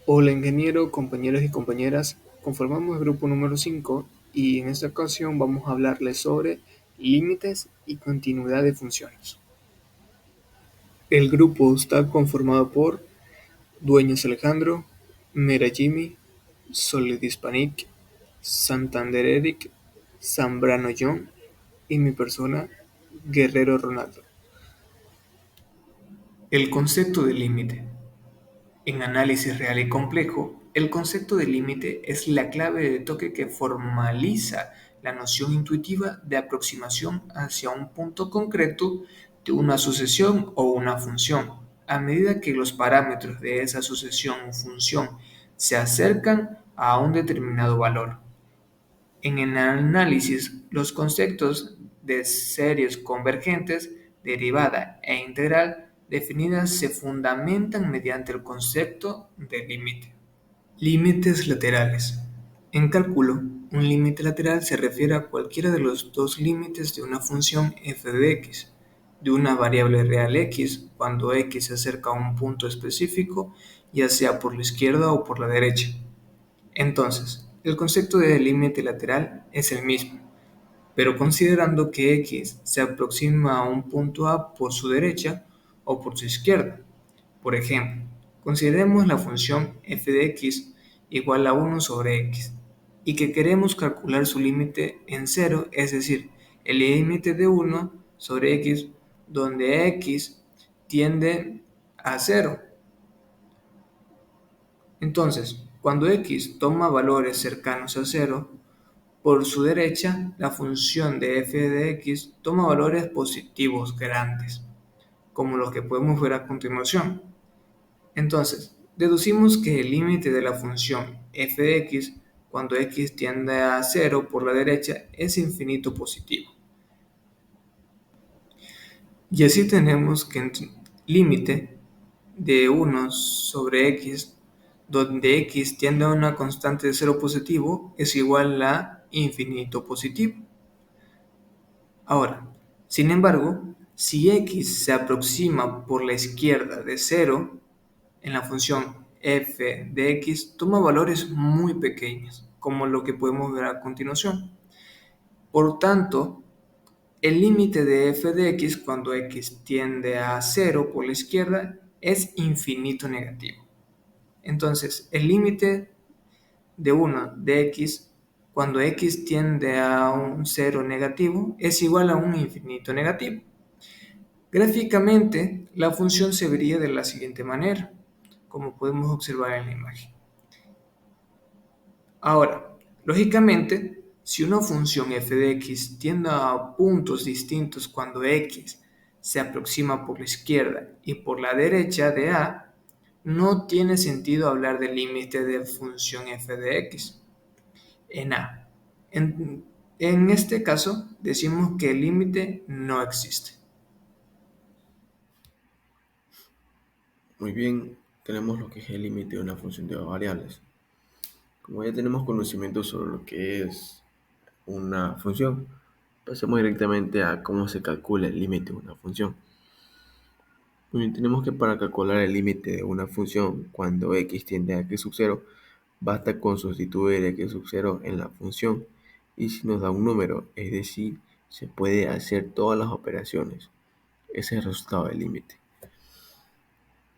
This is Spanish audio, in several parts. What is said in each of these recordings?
Hola ingeniero, compañeros y compañeras, conformamos el grupo número 5 y en esta ocasión vamos a hablarles sobre límites y continuidad de funciones. El grupo está conformado por Dueñas Alejandro, Mera Jimmy, Solid Hispanic, Santander Eric, Zambrano John y mi persona, Guerrero Ronaldo. El concepto de límite. En análisis real y complejo, el concepto de límite es la clave de toque que formaliza la noción intuitiva de aproximación hacia un punto concreto de una sucesión o una función, a medida que los parámetros de esa sucesión o función se acercan a un determinado valor. En el análisis, los conceptos de series convergentes, derivada e integral definidas se fundamentan mediante el concepto de límite. Límites laterales. En cálculo, un límite lateral se refiere a cualquiera de los dos límites de una función f de x, de una variable real x, cuando x se acerca a un punto específico, ya sea por la izquierda o por la derecha. Entonces, el concepto de límite lateral es el mismo, pero considerando que x se aproxima a un punto A por su derecha o por su izquierda. Por ejemplo, consideremos la función f de x igual a 1 sobre x y que queremos calcular su límite en cero, es decir, el límite de 1 sobre x donde x tiende a cero. Entonces, cuando x toma valores cercanos a cero, por su derecha, la función de f de x toma valores positivos grandes, como los que podemos ver a continuación. Entonces, deducimos que el límite de la función f de x cuando x tiende a cero por la derecha es infinito positivo. Y así tenemos que el límite de 1 sobre x, donde x tiende a una constante de cero positivo, es igual a infinito positivo. Ahora, sin embargo, si x se aproxima por la izquierda de cero, en la función f de x toma valores muy pequeños, como lo que podemos ver a continuación. Por tanto, el límite de f de x cuando x tiende a cero por la izquierda es infinito negativo. Entonces, el límite de 1 de x cuando x tiende a un cero negativo es igual a un infinito negativo. Gráficamente, la función se vería de la siguiente manera, como podemos observar en la imagen. Ahora, lógicamente, si una función f de x tiende a puntos distintos cuando x se aproxima por la izquierda y por la derecha de a, no tiene sentido hablar del límite de función f de x en a. En este caso, decimos que el límite no existe. Muy bien, tenemos lo que es el límite de una función de dos variables. Como ya tenemos conocimiento sobre lo que es una función, pasemos directamente a cómo se calcula el límite de una función. Muy bien, tenemos que para calcular el límite de una función cuando x tiende a x sub 0, basta con sustituir x sub 0 en la función y si nos da un número, es decir, se puede hacer todas las operaciones. Ese es el resultado del límite.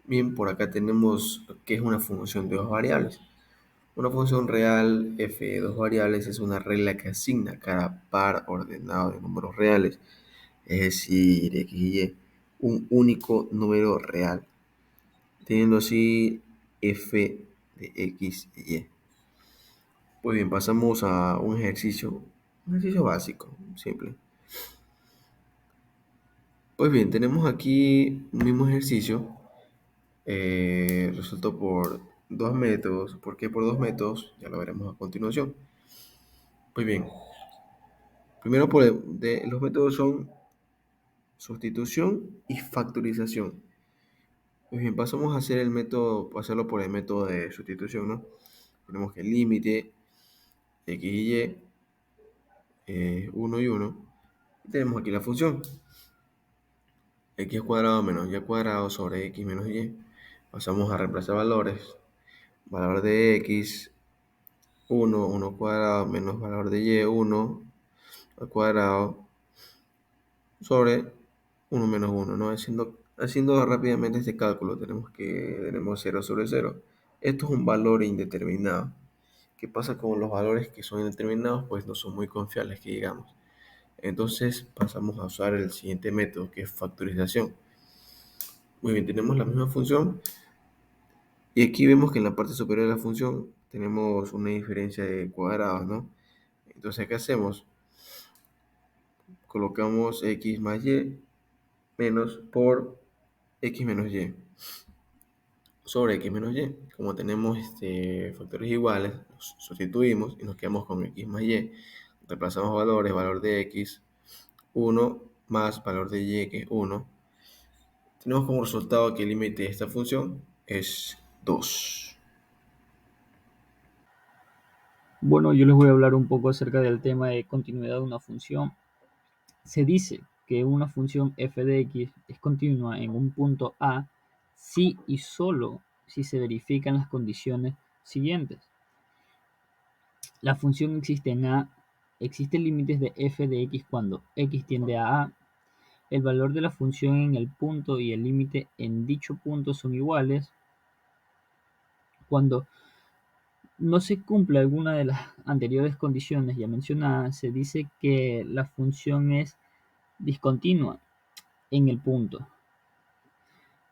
Bien, por acá tenemos que es una función de dos variables. Una función real f de dos variables es una regla que asigna cada par ordenado de números reales, es decir, x y y, un único número real, teniendo así f de x y y. Pues bien, pasamos a un ejercicio básico, simple. Pues bien, tenemos aquí un mismo ejercicio, resuelto por dos métodos. ¿Por qué por dos métodos? Ya lo veremos a continuación. Pues bien, primero los métodos son sustitución y factorización. Pues bien, pasamos a hacer hacerlo por el método de sustitución, ¿no? Tenemos que el límite x y y, 1 y 1. Y tenemos aquí la función x cuadrado menos y cuadrado sobre x menos y. Pasamos a reemplazar valores. valor de x, uno cuadrado menos valor de y, 1 al cuadrado sobre uno menos uno, ¿no? Haciendo rápidamente este cálculo, tenemos cero sobre cero. Esto es un valor indeterminado. ¿Qué pasa con los valores que son indeterminados? Pues no son muy confiables, que digamos. Entonces pasamos a usar el siguiente método, que es factorización. Muy bien, tenemos la misma función y aquí vemos que en la parte superior de la función tenemos una diferencia de cuadrados, ¿no? Entonces, ¿qué hacemos? Colocamos x más y menos por x menos y sobre x menos y. Como tenemos factores iguales, los sustituimos y nos quedamos con x más y. Reemplazamos valores, valor de x, 1 más valor de y, que es 1. Tenemos como resultado que el límite de esta función es 2. Bueno, yo les voy a hablar un poco acerca del tema de continuidad de una función. Se dice que una función f de x es continua en un punto A si y solo si se verifican las condiciones siguientes. La función existe en A, existen límites de f de x cuando x tiende a A, el valor de la función en el punto y el límite en dicho punto son iguales, cuando no se cumple alguna de las anteriores condiciones ya mencionadas, se dice que la función es discontinua en el punto.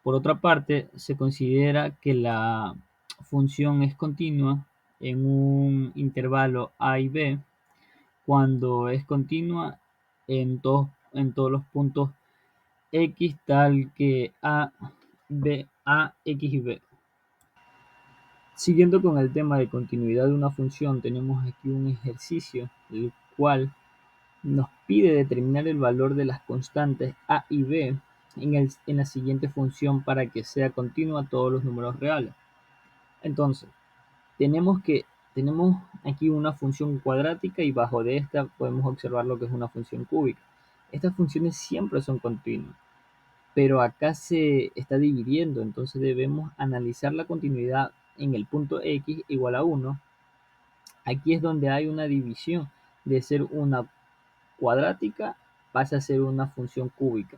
Por otra parte, se considera que la función es continua en un intervalo a y b cuando es continua en todos los puntos x tal que a, b, a, x y b. Siguiendo con el tema de continuidad de una función, tenemos aquí un ejercicio el cual nos pide determinar el valor de las constantes a y b en la siguiente función para que sea continua todos los números reales. Entonces, tenemos aquí una función cuadrática y bajo de esta podemos observar lo que es una función cúbica. Estas funciones siempre son continuas, pero acá se está dividiendo, entonces debemos analizar la continuidad en el punto x igual a 1. Aquí es donde hay una división de ser una cuadrática pasa a ser una función cúbica.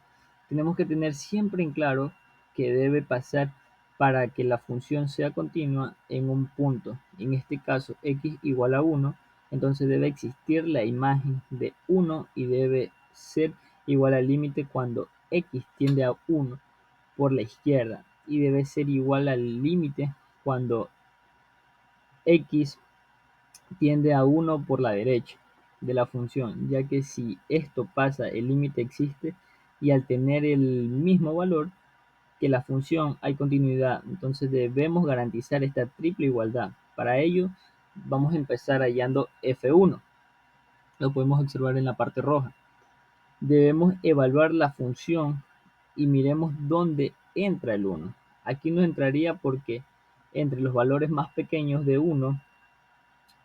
Tenemos que tener siempre en claro que debe pasar para que la función sea continua en un punto. En este caso, x igual a 1, entonces debe existir la imagen de 1 y debe ser igual al límite cuando x tiende a 1 por la izquierda y debe ser igual al límite cuando x tiende a 1 por la derecha de la función, ya que si esto pasa, el límite existe y al tener el mismo valor que la función hay continuidad. Entonces debemos garantizar esta triple igualdad. Para ello vamos a empezar hallando f1. Lo podemos observar en la parte roja. Debemos evaluar la función y miremos dónde entra el 1. Aquí no entraría porque entre los valores más pequeños de 1.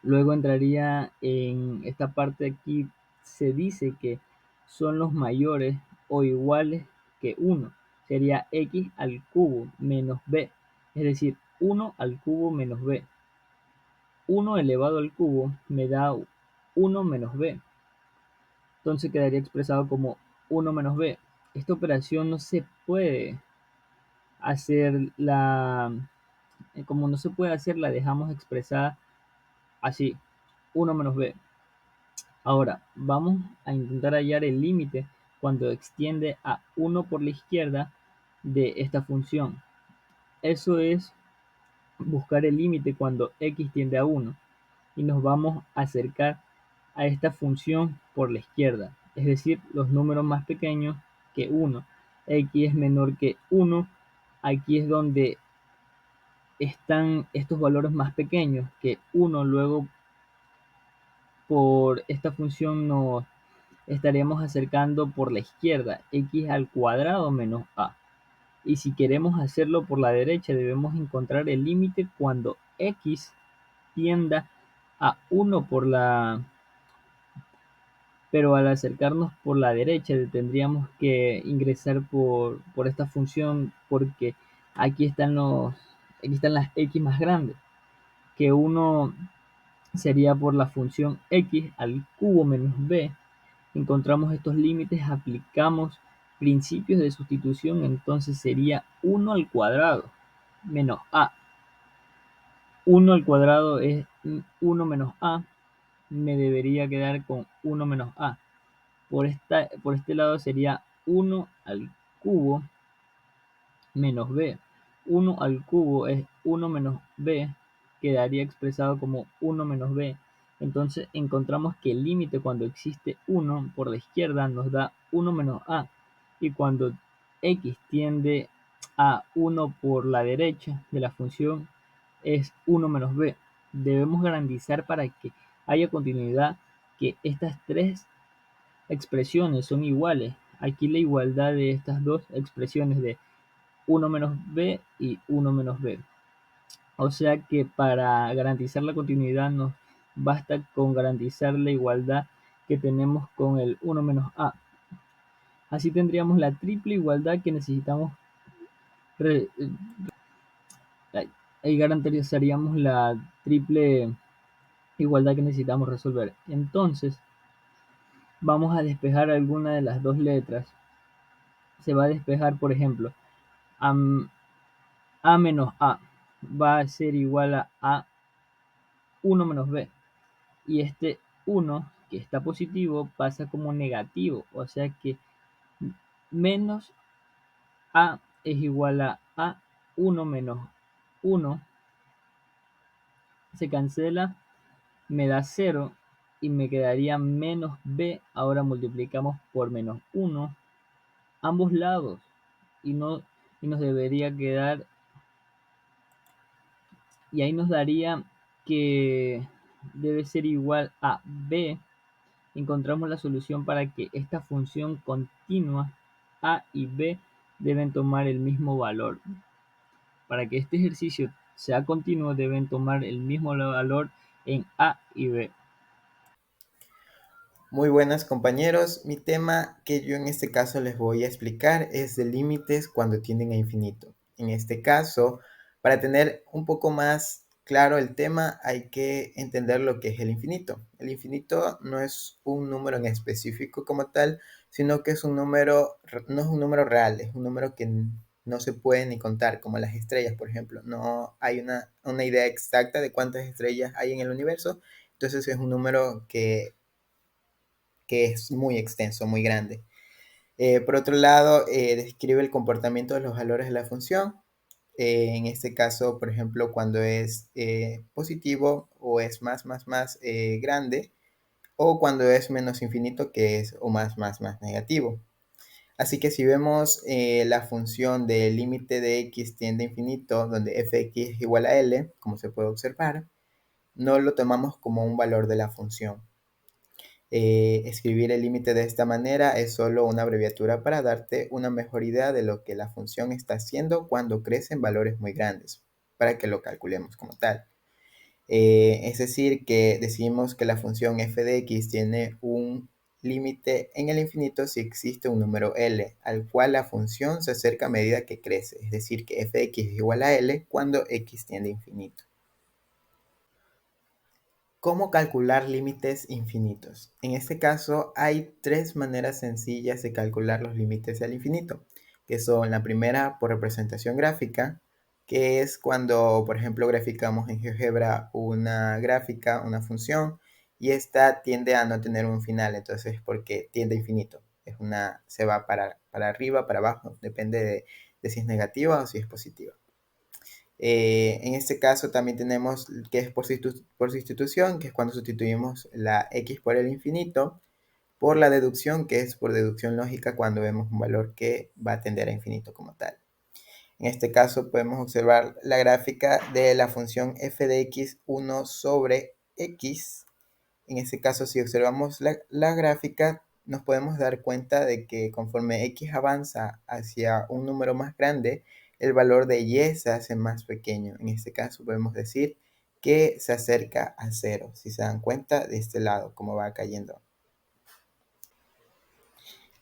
Luego entraría en esta parte aquí, se dice que son los mayores o iguales que 1. Sería x al cubo menos b, es decir, 1 al cubo menos b. 1 elevado al cubo me da 1 menos b. Entonces quedaría expresado como 1 menos b. Esta operación no se puede hacer como no se puede hacer, la dejamos expresada así, 1 menos b. Ahora, vamos a intentar hallar el límite cuando extiende a 1 por la izquierda de esta función. Eso es buscar el límite cuando x tiende a 1 y nos vamos a acercar a esta función por la izquierda, es decir, los números más pequeños que 1. X es menor que 1, aquí es donde están estos valores más pequeños que 1, luego por esta función nos estaríamos acercando por la izquierda, x al cuadrado menos a. Y si queremos hacerlo por la derecha, debemos encontrar el límite cuando x tienda a 1 pero al acercarnos por la derecha tendríamos que ingresar por esta función porque aquí están las x más grandes. que uno sería por la función x al cubo menos b. Encontramos estos límites, aplicamos principios de sustitución, entonces sería 1 al cuadrado menos a. 1 al cuadrado es 1 menos a, me debería quedar con 1 menos a. Por este lado sería 1 al cubo menos b. 1 al cubo es 1 menos b, quedaría expresado como 1 menos b. Entonces encontramos que el límite cuando existe 1 por la izquierda nos da 1 menos a, y cuando x tiende a 1 por la derecha de la función es 1 menos b. Debemos garantizar para que haya continuidad que estas tres expresiones son iguales. Aquí la igualdad de estas dos expresiones de 1 menos b y 1 menos b. O sea que para garantizar la continuidad nos basta con garantizar la igualdad que tenemos con el 1 menos a. Así tendríamos la triple igualdad que necesitamos. Ahí garantizaríamos la triple igualdad que necesitamos resolver. Entonces vamos a despejar alguna de las dos letras. Se va a despejar, por ejemplo, a, a menos a va a ser igual a 1 menos b, y este 1 que está positivo pasa como negativo, o sea que menos a es igual a 1 menos 1, se cancela, me da 0 y me quedaría menos b. Ahora multiplicamos por menos 1 ambos lados y, no, y nos debería quedar, y ahí nos daría que debe ser igual a b. Encontramos la solución para que esta función continua a y b deben tomar el mismo valor. Para que este ejercicio sea continuo deben tomar el mismo valor en a y b. Muy buenas compañeros, mi tema que yo en este caso les voy a explicar es de límites cuando tienden a infinito. En este caso, para tener un poco más claro el tema hay que entender lo que es el infinito. El infinito no es un número en específico como tal, sino que es un número, no es un número real, es un número que no se puede ni contar, como las estrellas, por ejemplo. No hay una idea exacta de cuántas estrellas hay en el universo, entonces es un número que es muy extenso, muy grande. Por otro lado, describe el comportamiento de los valores de la función. En este caso, por ejemplo, cuando es positivo o es más grande, o cuando es menos infinito, que es o más negativo. Así que si vemos la función del límite de x tiende a infinito, donde fx es igual a L, como se puede observar, no lo tomamos como un valor de la función. Escribir el límite de esta manera es solo una abreviatura para darte una mejor idea de lo que la función está haciendo cuando crece en valores muy grandes, para que lo calculemos como tal. Es decir, que decimos que la función f de x tiene un límite en el infinito si existe un número L, al cual la función se acerca a medida que crece, es decir, que f de x es igual a L cuando x tiende a infinito. ¿Cómo calcular límites infinitos? En este caso hay tres maneras sencillas de calcular los límites al infinito, que son la primera por representación gráfica, que es cuando, por ejemplo, graficamos en GeoGebra una gráfica, una función, y esta tiende a no tener un final, entonces porque tiende a infinito. Se va para arriba, para abajo, depende de si es negativa o si es positiva. En este caso también tenemos que es por sustitución, que es cuando sustituimos la x por el infinito, por la deducción, que es por deducción lógica cuando vemos un valor que va a tender a infinito como tal. En este caso podemos observar la gráfica de la función f de x 1 sobre x. En este caso, si observamos la gráfica, nos podemos dar cuenta de que conforme x avanza hacia un número más grande, el valor de y se hace más pequeño. En este caso podemos decir que se acerca a 0, si se dan cuenta de este lado, cómo va cayendo.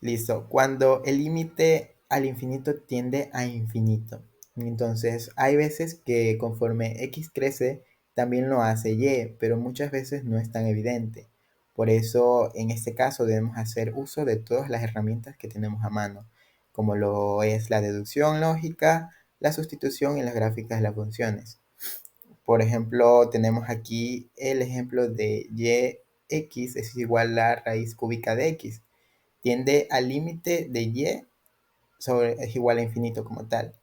Listo, cuando el límite al infinito tiende a infinito. Entonces, hay veces que conforme x crece, también lo hace Y, pero muchas veces no es tan evidente. Por eso, en este caso, debemos hacer uso de todas las herramientas que tenemos a mano, como lo es la deducción lógica, la sustitución y las gráficas de las funciones. Por ejemplo, tenemos aquí el ejemplo de yx es igual a raíz cúbica de x. Tiende al límite de y es igual a infinito como tal.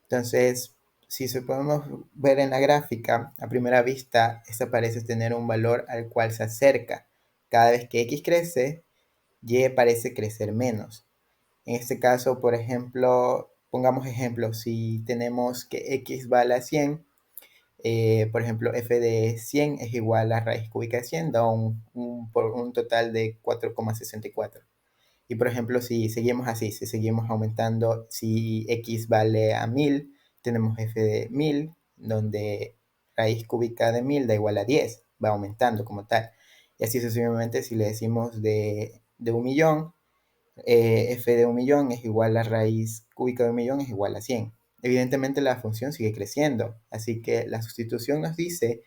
Entonces, si se podemos ver en la gráfica, a primera vista, esta parece tener un valor al cual se acerca. Cada vez que x crece, y parece crecer menos. En este caso, por ejemplo, pongamos ejemplo, si tenemos que x vale a 100, por ejemplo, f de 100 es igual a raíz cúbica de 100, da un total de 4,64. Y por ejemplo, si seguimos así, si seguimos aumentando, si x vale a 1000, tenemos f de 1000, donde raíz cúbica de 1000 da igual a 10, va aumentando como tal. Y así sucesivamente, si le decimos de 1.000.000, f de 1.000.000 es igual a raíz cúbica de 1.000.000 es igual a 100. Evidentemente la función sigue creciendo, así que la sustitución nos dice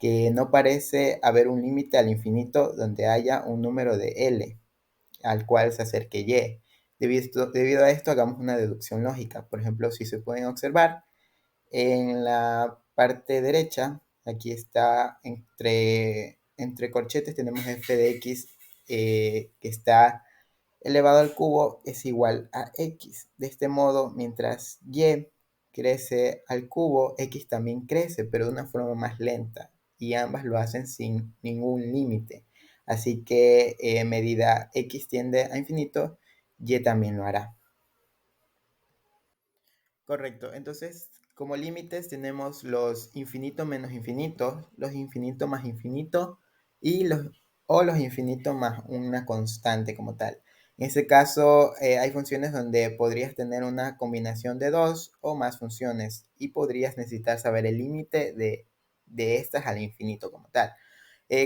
que no parece haber un límite al infinito donde haya un número de L al cual se acerque Y. Debido a esto, hagamos una deducción lógica. Por ejemplo, si se pueden observar, en la parte derecha, aquí está entre corchetes, tenemos f de x que está elevado al cubo es igual a x. De este modo, mientras y crece al cubo, x también crece, pero de una forma más lenta, y ambas lo hacen sin ningún límite. Así que medida x tiende a infinito, y también lo hará. Correcto, entonces como límites tenemos los infinito menos infinito, los infinito más infinito y los infinito más una constante como tal. En este caso hay funciones donde podrías tener una combinación de dos o más funciones y podrías necesitar saber el límite de estas al infinito como tal.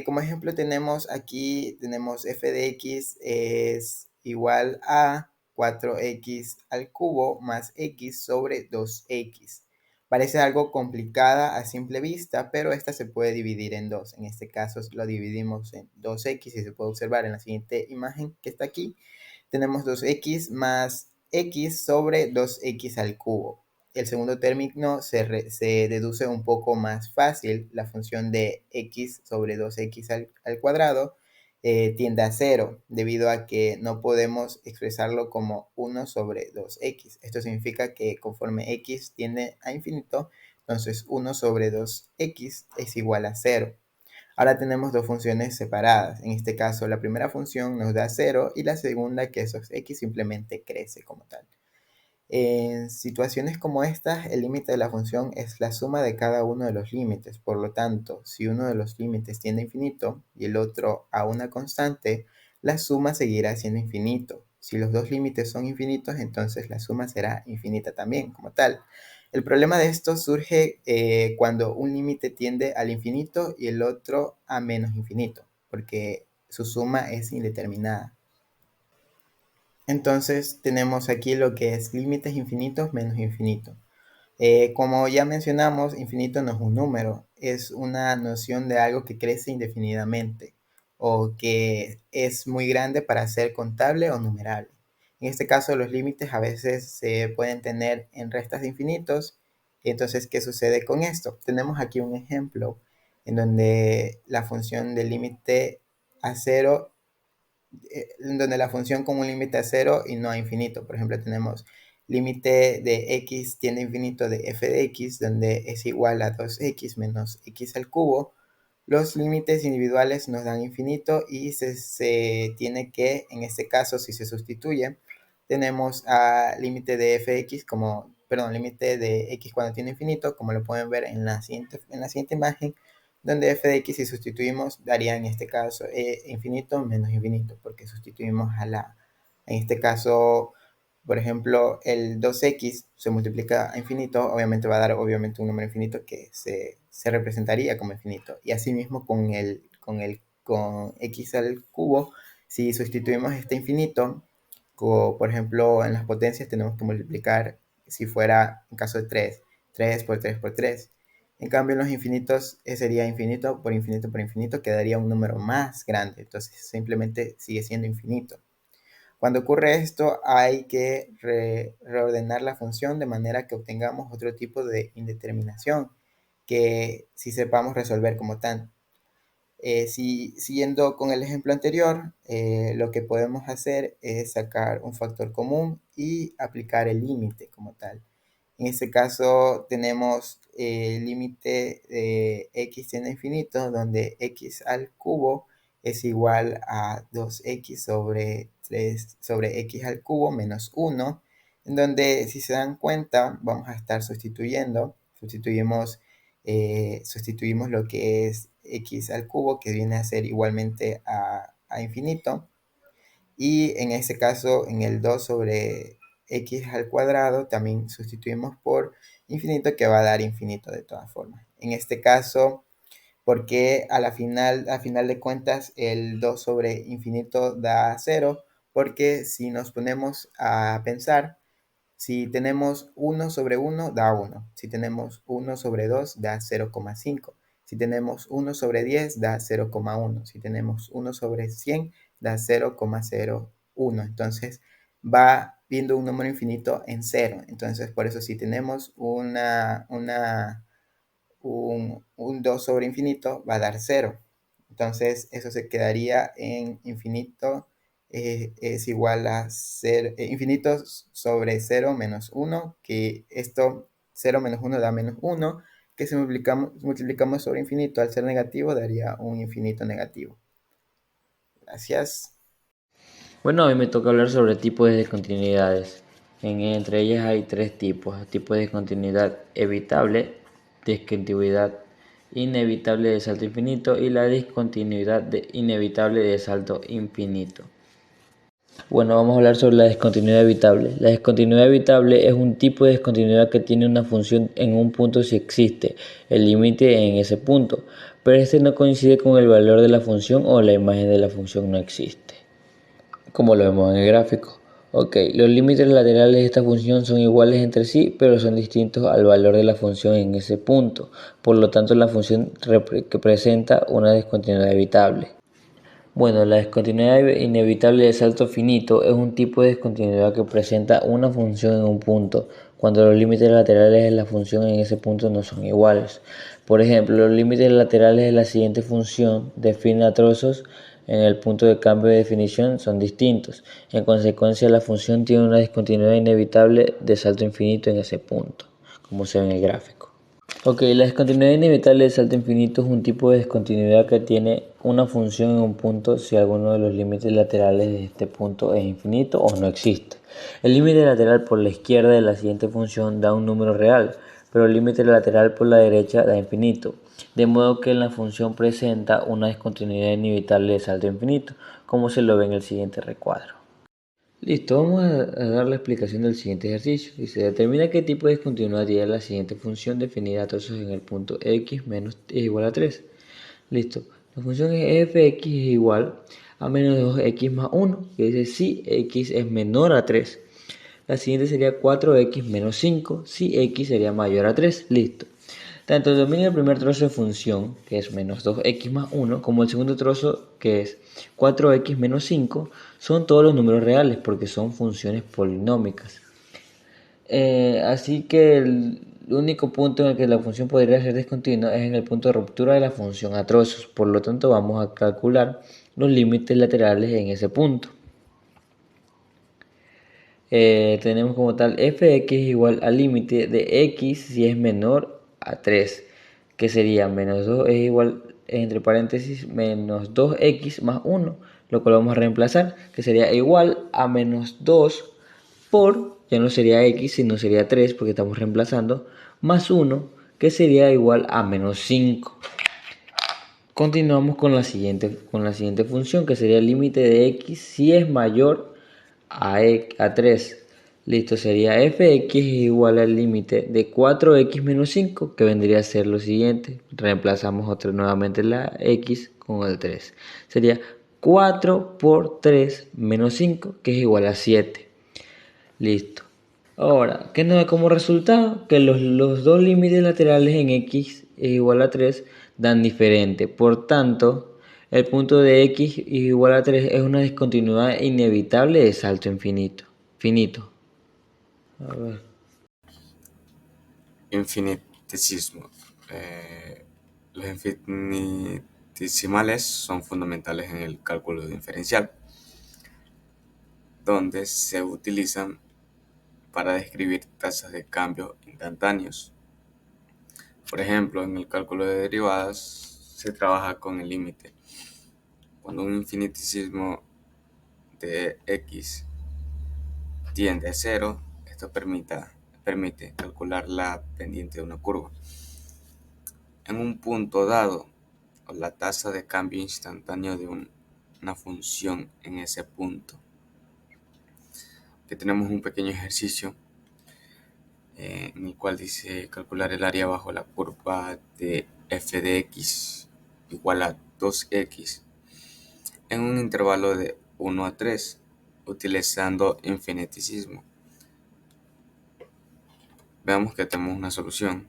Como ejemplo tenemos aquí, tenemos f de x es igual a 4x al cubo más x sobre 2x. Parece algo complicada a simple vista, pero esta se puede dividir en dos. En este caso lo dividimos en 2x y se puede observar en la siguiente imagen que está aquí. Tenemos 2x más x sobre 2x al cubo. El segundo término se deduce un poco más fácil. La función de x sobre 2x al cuadrado tiende a 0, debido a que no podemos expresarlo como 1 sobre 2x. Esto significa que conforme x tiende a infinito, entonces 1 sobre 2x es igual a 0. Ahora tenemos dos funciones separadas. En este caso, la primera función nos da 0 y la segunda, que es x, simplemente crece como tal. En situaciones como estas, el límite de la función es la suma de cada uno de los límites. Por lo tanto, si uno de los límites tiende a infinito y el otro a una constante, la suma seguirá siendo infinito. Si los dos límites son infinitos, entonces la suma será infinita también como tal. El problema de esto surge cuando un límite tiende al infinito y el otro a menos infinito, porque su suma es indeterminada. Entonces tenemos aquí lo que es límites infinitos menos infinito. Como ya mencionamos, infinito no es un número, es una noción de algo que crece indefinidamente o que es muy grande para ser contable o numerable. En este caso, los límites a veces se pueden tener en restas de infinitos. Entonces, ¿qué sucede con esto? Tenemos aquí un ejemplo en donde la función del límite a cero en donde la función con un límite a 0 y no a infinito. Por ejemplo, tenemos límite de x tiende a infinito de f de x, donde es igual a 2x menos x al cubo. Los límites individuales nos dan infinito y se tiene que, en este caso, si se sustituye, tenemos a límite de f de x como, perdón, límite de x cuando tiene infinito, como lo pueden ver en la siguiente imagen, donde f de x si sustituimos daría en este caso infinito menos infinito, porque sustituimos en este caso, por ejemplo, el 2x se multiplica a infinito, obviamente va a dar obviamente un número infinito que se representaría como infinito. Y asimismo con x al cubo, si sustituimos este infinito, por ejemplo, en las potencias tenemos que multiplicar, si fuera en caso de 3 por 3 por 3. En cambio, en los infinitos sería infinito por infinito por infinito, quedaría un número más grande, entonces simplemente sigue siendo infinito. Cuando ocurre esto, hay que reordenar la función de manera que obtengamos otro tipo de indeterminación que sí sepamos resolver como tal. Siguiendo con el ejemplo anterior, lo que podemos hacer es sacar un factor común y aplicar el límite como tal. En este caso tenemos el límite de x tiende a infinito, donde x al cubo es igual a 2x sobre 3 sobre x al cubo menos 1, en donde si se dan cuenta vamos a estar sustituimos lo que es x al cubo, que viene a ser igualmente a infinito, y en este caso en el 2 sobre x al cuadrado también sustituimos por infinito, que va a dar infinito de todas formas. En este caso, porque a final de cuentas el 2 sobre infinito da 0, porque si nos ponemos a pensar, si tenemos 1 sobre 1 da 1, si tenemos 1 sobre 2 da 0,5, si tenemos 1 sobre 10 da 0,1, si tenemos 1 sobre 100 da 0,01. Entonces va viendo un número infinito en 0. Entonces por eso si tenemos un 2 sobre infinito va a dar 0. Entonces eso se quedaría en infinito es igual a infinito sobre 0 menos 1, que esto 0 menos 1 da menos 1, que si multiplicamos sobre infinito al ser negativo daría un infinito negativo. Gracias. Bueno, hoy me toca hablar sobre tipos de discontinuidades. Entre ellas hay tres tipos: tipo de discontinuidad evitable, discontinuidad inevitable de salto infinito y la discontinuidad inevitable de salto infinito. Bueno, vamos a hablar sobre la discontinuidad evitable. La discontinuidad evitable es un tipo de discontinuidad que tiene una función en un punto si existe el límite en ese punto, pero este no coincide con el valor de la función o la imagen de la función no existe, como lo vemos en el gráfico. Ok, los límites laterales de esta función son iguales entre sí, pero son distintos al valor de la función en ese punto. Por lo tanto, la función representa una discontinuidad evitable. Bueno, la discontinuidad inevitable de salto finito es un tipo de discontinuidad que presenta una función en un punto, cuando los límites laterales de la función en ese punto no son iguales. Por ejemplo, los límites laterales de la siguiente función define a trozos en el punto de cambio de definición son distintos. En consecuencia, la función tiene una discontinuidad inevitable de salto infinito en ese punto, como se ve en el gráfico. Ok, la discontinuidad inevitable de salto infinito es un tipo de discontinuidad que tiene una función en un punto si alguno de los límites laterales de este punto es infinito o no existe. El límite lateral por la izquierda de la siguiente función da un número real, pero el límite lateral por la derecha da infinito, de modo que la función presenta una discontinuidad inevitable de salto infinito, como se lo ve en el siguiente recuadro. Listo, vamos a dar la explicación del siguiente ejercicio. Dice, determina qué tipo de discontinuidad tiene la siguiente función definida a trozos en el punto x menos es igual a 3. Listo, la función es fx es igual a menos 2x más 1, que dice si x es menor a 3. La siguiente sería 4x menos 5, si x sería mayor a 3. Listo. Tanto domina el primer trozo de función, que es menos 2x más 1, como el segundo trozo, que es 4x menos 5, son todos los números reales porque son funciones polinómicas. Así que el único punto en el que la función podría ser discontinua es en el punto de ruptura de la función a trozos. Por lo tanto, vamos a calcular los límites laterales en ese punto. Tenemos como tal fx igual al límite de x si es menor a 3, que sería menos 2 es igual, entre paréntesis, menos 2x más 1, lo cual vamos a reemplazar, que sería igual a menos 2 por, ya no sería x, sino sería 3, porque estamos reemplazando, más 1, que sería igual a menos 5. Continuamos con la siguiente función, que sería el límite de x si es mayor a 3. Listo, sería fx igual al límite de 4x menos 5, que vendría a ser lo siguiente. Reemplazamos nuevamente la x con el 3. Sería 4 por 3 menos 5, que es igual a 7. Listo. Ahora, ¿qué nos da como resultado? Que los dos límites laterales en x es igual a 3 dan diferente. Por tanto, el punto de x es igual a 3 es una discontinuidad inevitable de salto infinito. Finito. A ver. Infinitesimo. Los infinitesimales son fundamentales en el cálculo diferencial, donde se utilizan para describir tasas de cambio instantáneos. Por ejemplo, en el cálculo de derivadas se trabaja con el límite. Cuando un infinitesimo de x tiende a 0, esto permite calcular la pendiente de una curva. En un punto dado, o la tasa de cambio instantáneo de una función en ese punto. Aquí tenemos un pequeño ejercicio en el cual dice calcular el área bajo la curva de f de x igual a 2x en un intervalo de 1 a 3 utilizando infinitesimo. Veamos que tenemos una solución.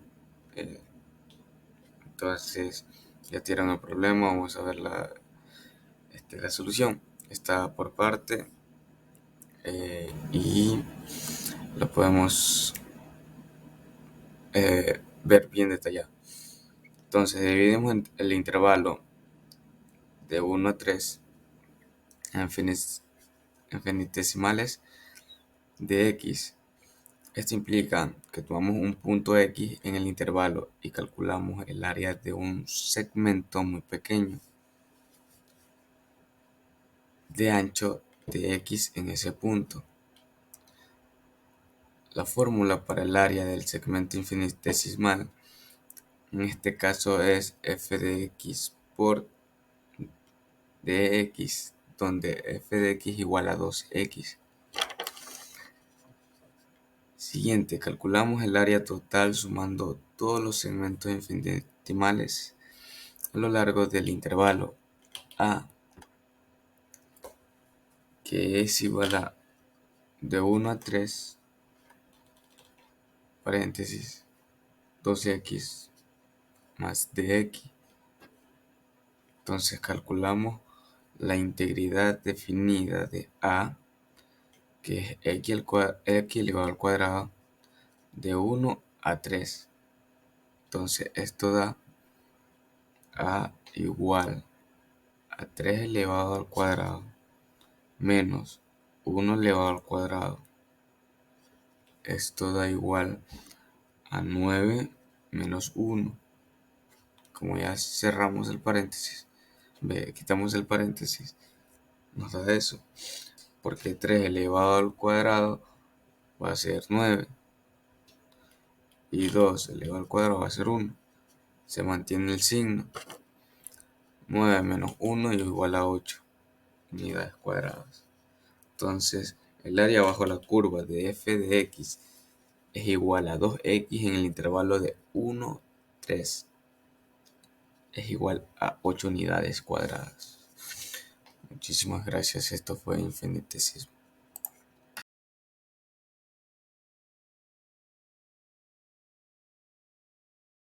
Entonces ya tiraron el problema, vamos a ver la solución. Está por parte y lo podemos ver bien detallado. Entonces dividimos el intervalo de 1 a 3 en infinitesimales de x. Esto implica que tomamos un punto x en el intervalo y calculamos el área de un segmento muy pequeño de ancho de x en ese punto. La fórmula para el área del segmento infinitesimal en este caso es f de x por dx, donde f de x igual a 2x. Siguiente, calculamos el área total sumando todos los segmentos infinitesimales a lo largo del intervalo a, que es igual a de 1 a 3, paréntesis, 2x más dx. Entonces calculamos la integridad definida de a, que es x elevado al cuadrado, de 1 a 3. Entonces esto da a igual a 3 elevado al cuadrado menos 1 elevado al cuadrado. Esto da igual a 9 menos 1. Como ya cerramos el paréntesis, quitamos el paréntesis, nos da eso. Porque 3 elevado al cuadrado va a ser 9. Y 2 elevado al cuadrado va a ser 1. Se mantiene el signo. 9 menos 1 es igual a 8 unidades cuadradas. Entonces, el área bajo la curva de f de x es igual a 2x en el intervalo de 1, 3. Es igual a 8 unidades cuadradas. Muchísimas gracias. Esto fue infinitesimo.